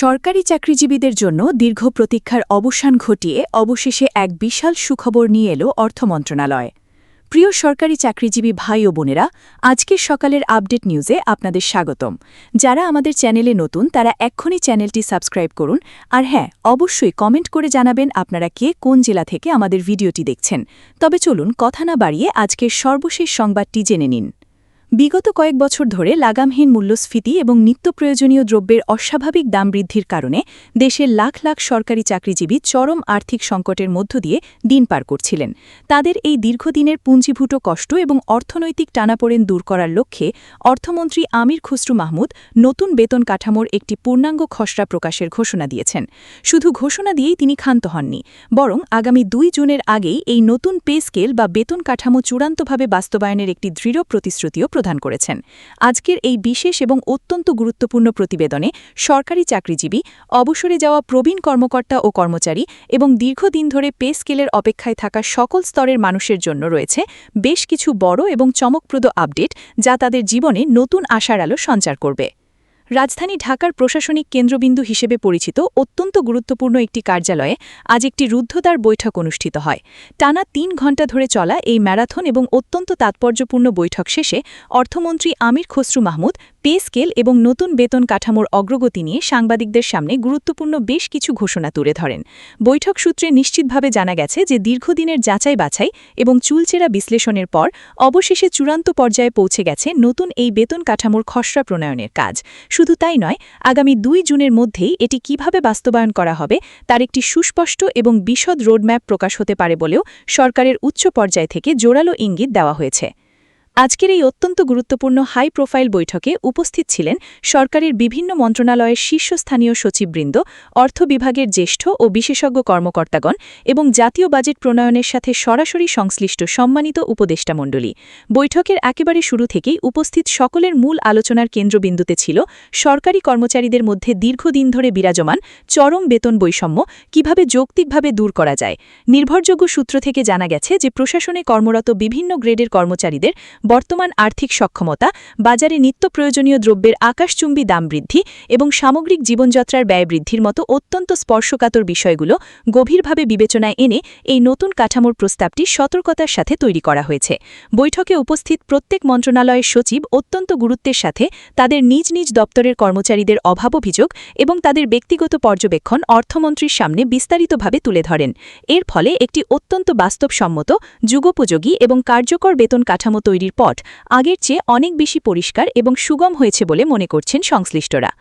সরকারি চাকরিজীবীদের জন্য দীর্ঘ প্রতীক্ষার অবসান ঘটিয়ে অবশেষে এক বিশাল সুখবর নিয়ে এল অর্থ মন্ত্রণালয়। প্রিয় সরকারি চাকরিজীবী ভাই ও বোনেরা, আজকের সকালের আপডেট নিউজে আপনাদের স্বাগতম। যারা আমাদের চ্যানেলে নতুন তারা এক্ষুনি চ্যানেলটি সাবস্ক্রাইব করুন, আর হ্যাঁ, অবশ্যই কমেন্ট করে জানাবেন আপনারা কে কোন জেলা থেকে আমাদের ভিডিওটি দেখছেন। তবে চলুন কথা না বাড়িয়ে আজকের সর্বশেষ সংবাদটি জেনে নিন। বিগত কয়েক বছর ধরে লাগামহীন মূল্যস্ফীতি এবং নিত্যপ্রয়োজনীয় দ্রব্যের অস্বাভাবিক দাম বৃদ্ধির কারণে দেশের লাখ লাখ সরকারি চাকরিজীবী চরম আর্থিক সংকটের মধ্য দিয়ে দিন পার করছিলেন। তাদের এই দীর্ঘদিনের পুঞ্জীভূত কষ্ট এবং অর্থনৈতিক টানাপোড়েন দূর করার লক্ষ্যে অর্থমন্ত্রী আমির খুসরু মাহমুদ নতুন বেতন কাঠামোর একটি পূর্ণাঙ্গ খসড়া প্রকাশের ঘোষণা দিয়েছেন। শুধু ঘোষণা দিয়েই তিনি ক্ষান্ত হননি, বরং আগামী ২ জুনের আগেই এই নতুন পে স্কেল বা বেতন কাঠামো চূড়ান্তভাবে বাস্তবায়নের একটি দৃঢ় প্রতিশ্রুতিও প্রদান করেছেন। আজকের এই বিশেষ এবং অত্যন্ত গুরুত্বপূর্ণ প্রতিবেদনে সরকারি চাকরিজীবী, অবসরে যাওয়া প্রবীণ কর্মকর্তা ও কর্মচারী এবং দীর্ঘদিন ধরে পে স্কেলের অপেক্ষায় থাকা সকল স্তরের মানুষের জন্য রয়েছে বেশ কিছু বড় এবং চমকপ্রদ আপডেট, যা তাদের জীবনে নতুন আশার আলো সঞ্চার করবে। রাজধানী ঢাকার প্রশাসনিক কেন্দ্রবিন্দু হিসেবে পরিচিত অত্যন্ত গুরুত্বপূর্ণ একটি কার্যালয়ে আজ একটি রুদ্ধদ্বার বৈঠক অনুষ্ঠিত হয়। টানা ৩ ঘণ্টা ধরে চলা এই ম্যারাথন এবং অত্যন্ত তাৎপর্যপূর্ণ বৈঠক শেষে অর্থমন্ত্রী আমির খুসরু মাহমুদ পে স্কেল এবং নতুন বেতন কাঠামোর অগ্রগতি নিয়ে সাংবাদিকদের সামনে গুরুত্বপূর্ণ বেশ কিছু ঘোষণা তুলে ধরেন। বৈঠক সূত্রে নিশ্চিতভাবে জানা গেছে যে দীর্ঘদিনের যাচাই বাছাই এবং চুলচেরা বিশ্লেষণের পর অবশেষে চূড়ান্ত পর্যায়ে পৌঁছে গেছে নতুন এই বেতন কাঠামোর খসড়া প্রণয়নের কাজ। শুধু তাই নয়, আগামী ২ জুনের মধ্যেই এটি কিভাবে বাস্তবায়ন করা হবে তার একটি সুস্পষ্ট এবং বিশদ রোডম্যাপ প্রকাশ হতে পারে বলেও সরকারের উচ্চ পর্যায় থেকে জোরালো ইঙ্গিত দেওয়া হয়েছে। আজকের এই অত্যন্ত গুরুত্বপূর্ণ হাই প্রোফাইল বৈঠকে উপস্থিত ছিলেন সরকারের বিভিন্ন মন্ত্রণালয়ের শীর্ষস্থানীয় সচিববৃন্দ, অর্থ বিভাগের জ্যেষ্ঠ ও বিশেষজ্ঞ কর্মকর্তাগণ এবং জাতীয় বাজেট প্রণয়নের সাথে সরাসরি সংশ্লিষ্ট সম্মানিত উপদেষ্টামণ্ডলী। বৈঠকের একেবারে শুরু থেকেই উপস্থিত সকলের মূল আলোচনার কেন্দ্রবিন্দুতে ছিল সরকারি কর্মচারীদের মধ্যে দীর্ঘদিন ধরে বিরাজমান চরম বেতন বৈষম্য কিভাবে যৌক্তিকভাবে দূর করা যায়। নির্ভরযোগ্য সূত্র থেকে জানা গেছে যে প্রশাসনে কর্মরত বিভিন্ন গ্রেডের কর্মচারীদের বর্তমান আর্থিক সক্ষমতা, বাজারে নিত্য প্রয়োজনীয় দ্রব্যের আকাশচুম্বী দাম বৃদ্ধি এবং সামগ্রিক জীবনযাত্রার ব্যয় বৃদ্ধির মতো অত্যন্ত স্পর্শকাতর বিষয়গুলো গভীরভাবে বিবেচনায় এনে এই নতুন কাঠামোর প্রস্তাবটি সতর্কতার সাথে তৈরি করা হয়েছে। বৈঠকে উপস্থিত প্রত্যেক মন্ত্রণালয়ের সচিব অত্যন্ত গুরুত্বের সাথে তাদের নিজ নিজ দপ্তরের কর্মচারীদের অভাব অভিযোগ এবং তাদের ব্যক্তিগত পর্যবেক্ষণ অর্থমন্ত্রীর সামনে বিস্তারিতভাবে তুলে ধরেন। এর ফলে একটি অত্যন্ত বাস্তবসম্মত, যুগোপযোগী এবং কার্যকর বেতন কাঠামো তৈরির পথ আগের চেয়ে অনেক বেশি পরিষ্কার এবং সুগম হয়েছে বলে মনে করছেন সংশ্লিষ্টরা।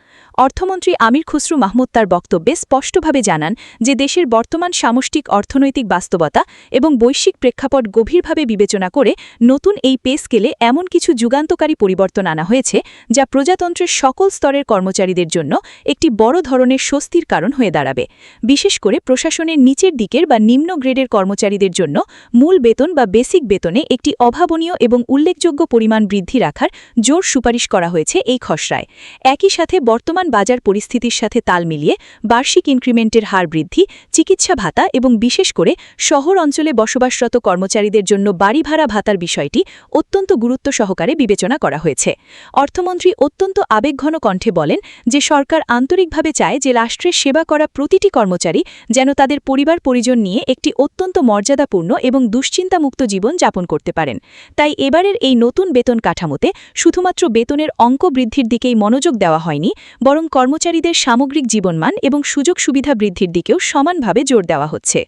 অর্থমন্ত্রী আমির খুসরু মাহমুদ তার বক্তব্যে স্পষ্টভাবে জানান যে দেশের বর্তমান সামষ্টিক অর্থনৈতিক বাস্তবতা এবং বৈশ্বিক প্রেক্ষাপট গভীরভাবে বিবেচনা করে নতুন এই পে স্কেলে এমন কিছু যুগান্তকারী পরিবর্তন আনা হয়েছে যা প্রজাতন্ত্রের সকল স্তরের কর্মচারীদের জন্য একটি বড় ধরনের স্বস্তির কারণ হয়ে দাঁড়াবে। বিশেষ করে প্রশাসনের নিচের দিকের বা নিম্ন গ্রেডের কর্মচারীদের জন্য মূল বেতন বা বেসিক বেতনে একটি অভাবনীয় এবং উল্লেখযোগ্য পরিমাণ বৃদ্ধি রাখার জোর সুপারিশ করা হয়েছে এই খসড়ায়। একই সাথে বর্তমান বাজার পরিস্থিতির সাথে তাল মিলিয়ে বার্ষিক ইনক্রিমেন্টের হার বৃদ্ধি, চিকিৎসা ভাতা এবং বিশেষ করে শহর অঞ্চলে বসবাসরত কর্মচারীদের জন্য বাড়ি ভাড়া ভাতার বিষয়টি অত্যন্ত গুরুত্ব সহকারে বিবেচনা করা হয়েছে। অর্থমন্ত্রী অত্যন্ত আবেগঘন কণ্ঠে বলেন যে সরকার আন্তরিকভাবে চায় যে রাষ্ট্রের সেবা করা প্রতিটি কর্মচারী যেন তাদের পরিবার পরিজন নিয়ে একটি অত্যন্ত মর্যাদাপূর্ণ এবং দুশ্চিন্তামুক্ত জীবন যাপন করতে পারেন। তাই এবারের এই নতুন বেতন কাঠামোতে শুধুমাত্র বেতনের অঙ্ক বৃদ্ধির দিকেই মনোযোগ দেওয়া হয়নি, বরং কর্মচারীদের সামগ্রিক জীবনমান এবং সুযোগ সুবিধা বৃদ্ধির দিকেও সমানভাবে জোর দেওয়া হচ্ছে।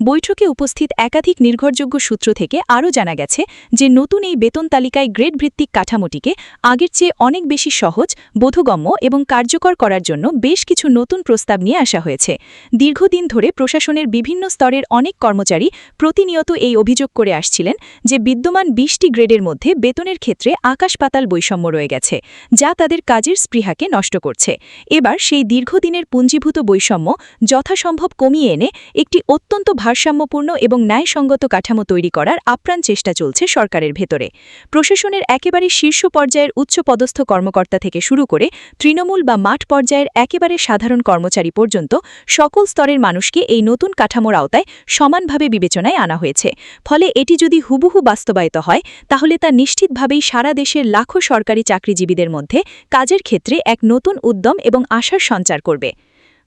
বৈঠকে উপস্থিত একাধিক নির্ভরযোগ্য সূত্র থেকে আরও জানা গেছে যে নতুন এই বেতন তালিকায় গ্রেড ভিত্তিক কাঠামোটিকে আগের চেয়ে অনেক বেশি সহজ, বোধগম্য এবং কার্যকর করার জন্য বেশ কিছু নতুন প্রস্তাব নিয়ে আসা হয়েছে। দীর্ঘদিন ধরে প্রশাসনের বিভিন্ন স্তরের অনেক কর্মচারী প্রতিনিয়ত এই অভিযোগ করে আসছিলেন যে বিদ্যমান ২০টি গ্রেডের মধ্যে বেতনের ক্ষেত্রে আকাশ-পাতাল বৈষম্য রয়ে গেছে, যা তাদের কাজের স্পৃহাকে নষ্ট করছে। এবার সেই দীর্ঘদিনের পুঞ্জীভূত বৈষম্য যথাসম্ভব কমিয়ে এনে একটি অত্যন্ত ভারসাম্যপূর্ণ এবং ন্যায়সঙ্গত কাঠামো তৈরি করার আপ্রাণ চেষ্টা চলছে সরকারের ভেতরে। প্রশাসনের একেবারে শীর্ষ পর্যায়ের উচ্চপদস্থ কর্মকর্তা থেকে শুরু করে তৃণমূল বা মাঠ পর্যায়ের একেবারে সাধারণ কর্মচারী পর্যন্ত সকল স্তরের মানুষকে এই নতুন কাঠামোর আওতায় সমানভাবে বিবেচনায় আনা হয়েছে। ফলে এটি যদি হুবহু বাস্তবায়িত হয় তাহলে তা নিশ্চিতভাবেই সারা দেশের লাখো সরকারি চাকরিজীবীদের মধ্যে কাজের ক্ষেত্রে এক নতুন উদ্যম এবং আশার সঞ্চার করবে।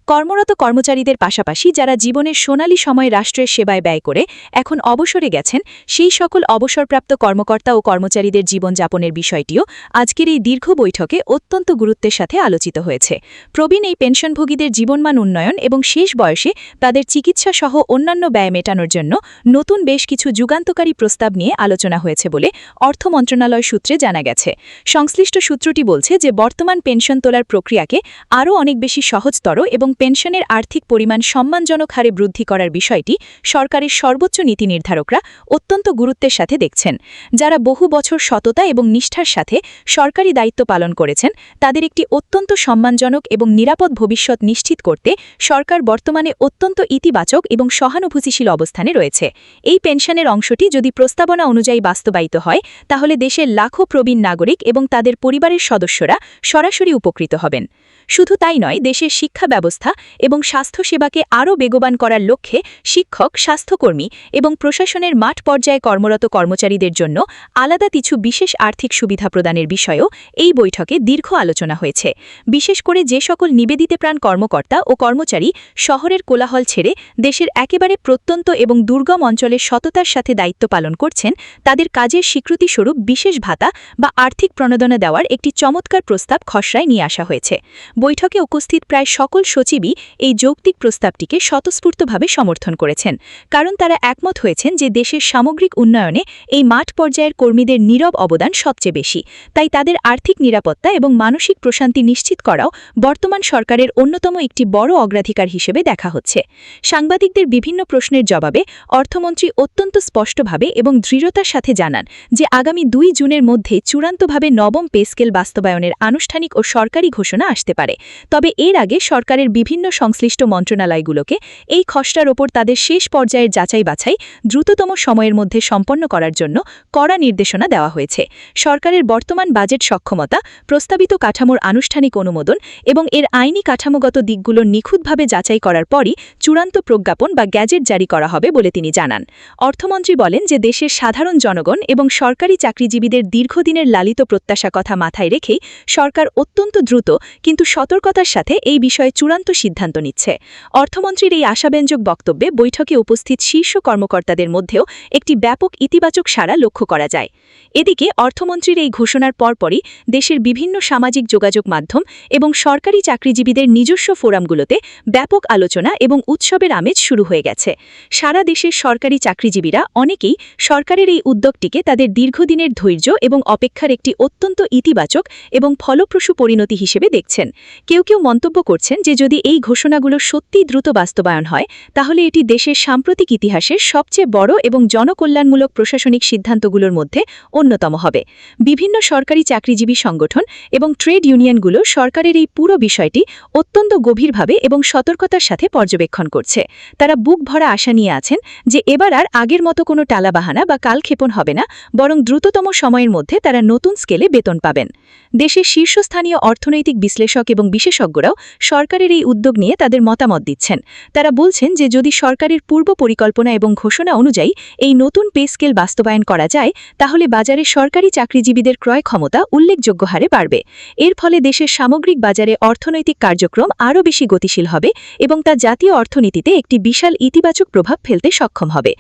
কর্মরত কর্মচারীদের পাশাপাশি যারা জীবনের সোনালী সময় রাষ্ট্রের সেবায় ব্যয় করে এখন অবসরে গেছেন, সেই সকল অবসরপ্রাপ্ত কর্মকর্তা ও কর্মচারীদের জীবনযাপনের বিষয়টিও আজকের এই দীর্ঘ বৈঠকে অত্যন্ত গুরুত্বের সাথে আলোচিত হয়েছে। প্রবীণ এই পেনশনভোগীদের জীবনমান উন্নয়ন এবং শেষ বয়সে তাদের চিকিৎসা সহ অন্যান্য ব্যয় মেটানোর জন্য নতুন বেশ কিছু যুগান্তকারী প্রস্তাব নিয়ে আলোচনা হয়েছে বলে অর্থ মন্ত্রণালয় সূত্রে জানা গেছে। সংশ্লিষ্ট সূত্রটি বলছে যে বর্তমান পেনশন তোলার প্রক্রিয়াকে আরও অনেক বেশি সহজতর এবং পেনশনের আর্থিক পরিমাণ সম্মানজনক হারে বৃদ্ধি করার বিষয়টি সরকারের সর্বোচ্চ নীতি নির্ধারকরা অত্যন্ত গুরুত্বের সাথে দেখছেন। যারা বহু বছর সততা এবং নিষ্ঠার সাথে সরকারি দায়িত্ব পালন করেছেন, তাদের একটি অত্যন্ত সম্মানজনক এবং নিরাপদ ভবিষ্যৎ নিশ্চিত করতে সরকার বর্তমানে অত্যন্ত ইতিবাচক এবং সহানুভূতিশীল অবস্থানে রয়েছে। এই পেনশনের অংশটি যদি প্রস্তাবনা অনুযায়ী বাস্তবায়িত হয় তাহলে দেশের লাখো প্রবীণ নাগরিক এবং তাদের পরিবারের সদস্যরা সরাসরি উপকৃত হবেন। শুধু তাই নয়, দেশের শিক্ষা ব্যবস্থা এবং স্বাস্থ্যসেবাকে আরও বেগবান করার লক্ষ্যে শিক্ষক, স্বাস্থ্যকর্মী এবং প্রশাসনের মাঠ পর্যায়ে কর্মরত কর্মচারীদের জন্য আলাদা কিছু বিশেষ আর্থিক সুবিধা প্রদানের বিষয়েও এই বৈঠকে দীর্ঘ আলোচনা হয়েছে। বিশেষ করে যে সকল নিবেদিতপ্রাণ কর্মকর্তা ও কর্মচারী শহরের কোলাহল ছেড়ে দেশের একেবারে প্রত্যন্ত এবং দুর্গম অঞ্চলে সততার সাথে দায়িত্ব পালন করছেন, তাদের কাজের স্বীকৃতিস্বরূপ বিশেষ ভাতা বা আর্থিক প্রণোদনা দেওয়ার একটি চমৎকার প্রস্তাব খসড়ায় নিয়ে আসা হয়েছে। বৈঠকে উপস্থিত প্রায় সকল সচিবই এই যৌক্তিক প্রস্তাবটিকে স্বতঃস্ফূর্তভাবে সমর্থন করেছেন, কারণ তারা একমত হয়েছেন যে দেশের সামগ্রিক উন্নয়নে এই মাঠ পর্যায়ের কর্মীদের নীরব অবদান সবচেয়ে বেশি। তাই তাদের আর্থিক নিরাপত্তা এবং মানসিক প্রশান্তি নিশ্চিত করাও বর্তমান সরকারের অন্যতম একটি বড় অগ্রাধিকার হিসেবে দেখা হচ্ছে। সাংবাদিকদের বিভিন্ন প্রশ্নের জবাবে অর্থমন্ত্রী অত্যন্ত স্পষ্টভাবে এবং দৃঢ়তার সাথে জানান যে আগামী 2 জুনের মধ্যে চূড়ান্তভাবে নবম পে স্কেল বাস্তবায়নের আনুষ্ঠানিক ও সরকারি ঘোষণা আসতে পারে। তবে এর আগে সরকারের বিভিন্ন সংশ্লিষ্ট মন্ত্রণালয়গুলোকে এই খসড়ার ওপর তাদের শেষ পর্যায়ের যাচাই বাছাই দ্রুততম সময়ের মধ্যে সম্পন্ন করার জন্য কড়া নির্দেশনা দেওয়া হয়েছে। সরকারের বর্তমান বাজেট সক্ষমতা, প্রস্তাবিত কাঠামোর আনুষ্ঠানিক অনুমোদন এবং এর আইনি কাঠামোগত দিকগুলো নিখুঁতভাবে যাচাই করার পরই চূড়ান্ত প্রজ্ঞাপন বা গ্যাজেট জারি করা হবে বলে তিনি জানান। অর্থমন্ত্রী বলেন যে দেশের সাধারণ জনগণ এবং সরকারি চাকরিজীবীদের দীর্ঘদিনের লালিত প্রত্যাশা কথা মাথায় রেখেই সরকার অত্যন্ত দ্রুত কিন্তু সতর্কতার সাথে এই বিষয়ে চূড়ান্ত সিদ্ধান্ত নিচ্ছে। অর্থমন্ত্রীর এই আশাব্যঞ্জক বক্তব্যে বৈঠকে উপস্থিত শীর্ষ কর্মকর্তাদের মধ্যেও একটি ব্যাপক ইতিবাচক সাড়া লক্ষ্য করা যায়। এদিকে অর্থমন্ত্রীর এই ঘোষণার পরপরই দেশের বিভিন্ন সামাজিক যোগাযোগ মাধ্যম এবং সরকারি চাকরিজীবীদের নিজস্ব ফোরামগুলোতে ব্যাপক আলোচনা এবং উৎসবের আমেজ শুরু হয়ে গেছে। সারা দেশের সরকারি চাকরিজীবীরা অনেকেই সরকারের এই উদ্যোগটিকে তাদের দীর্ঘদিনের ধৈর্য এবং অপেক্ষার একটি অত্যন্ত ইতিবাচক এবং ফলপ্রসূ পরিণতি হিসেবে দেখছেন। কেউ কেউ মন্তব্য করছেন যে যদি এই ঘোষণাগুলো সত্যিই দ্রুত বাস্তবায়ন হয় তাহলে এটি দেশের সাম্প্রতিক ইতিহাসের সবচেয়ে বড় এবং জনকল্যাণমূলক প্রশাসনিক সিদ্ধান্তগুলোর মধ্যে অন্যতম হবে। বিভিন্ন সরকারি চাকরিজীবী সংগঠন এবং ট্রেড ইউনিয়নগুলো সরকারের এই পুরো বিষয়টি অত্যন্ত গভীরভাবে এবং সতর্কতার সাথে পর্যবেক্ষণ করছে। তারা বুক ভরা আশা নিয়ে আছেন যে এবার আর আগের মতো কোনো টালাবাহানা বা কালক্ষেপণ হবে না, বরং দ্রুততম সময়ের মধ্যে তারা নতুন স্কেলে বেতন পাবেন। দেশের শীর্ষস্থানীয় অর্থনৈতিক বিশ্লেষক এবং বিশেষজ্ঞরাও সরকারের এই উদ্যোগ নিয়ে তাদের মতামত দিচ্ছেন। তারা বলছেন যে যদি সরকারের পূর্ব পরিকল্পনা এবং ঘোষণা অনুযায়ী এই নতুন পে স্কেল বাস্তবায়ন করা যায় তাহলে বাজারে সরকারি চাকরিজীবীদের ক্রয় ক্ষমতা উল্লেখযোগ্য হারে বাড়বে। এর ফলে দেশের সামগ্রিক বাজারে অর্থনৈতিক কার্যক্রম আরও বেশি গতিশীল হবে এবং তা জাতীয় অর্থনীতিতে একটি বিশাল ইতিবাচক প্রভাব ফেলতে সক্ষম হবে।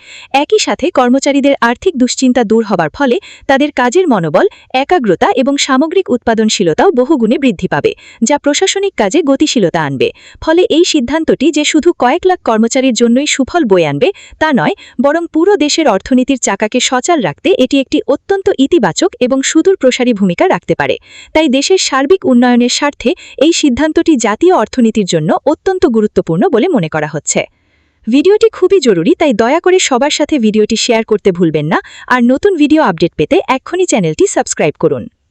একই সাথে কর্মচারীদের আর্থিক দুশ্চিন্তা দূর হবার ফলে তাদের কাজের মনোবল, একাগ্রতা এবং সামগ্রিক উৎপাদনশীলতাও বহুগুণে বৃদ্ধি পাবে, যা প্রশাসনিক কাজে গতিশীলতা আনবে। ফলে এই সিদ্ধান্তটি যে শুধু কয়েক লাখ কর্মচারীর জন্যই সুফল বয়ে আনবে তা নয়, বরং পুরো দেশের অর্থনীতির চাকাকে সচল রাখতে এটি একটি অত্যন্ত ইতিবাচক এবং সুদূর প্রসারী ভূমিকা রাখতে পারে। তাই দেশের সার্বিক উন্নয়নের স্বার্থে এই সিদ্ধান্তটি জাতীয় অর্থনীতির জন্য অত্যন্ত গুরুত্বপূর্ণ বলে মনে করা হচ্ছে। ভিডিওটি খুবই জরুরি, তাই দয়া করে সবার সাথে ভিডিওটি শেয়ার করতে ভুলবেন না। আর নতুন ভিডিও আপডেট পেতে এক্ষুনি চ্যানেলটি সাবস্ক্রাইব করুন।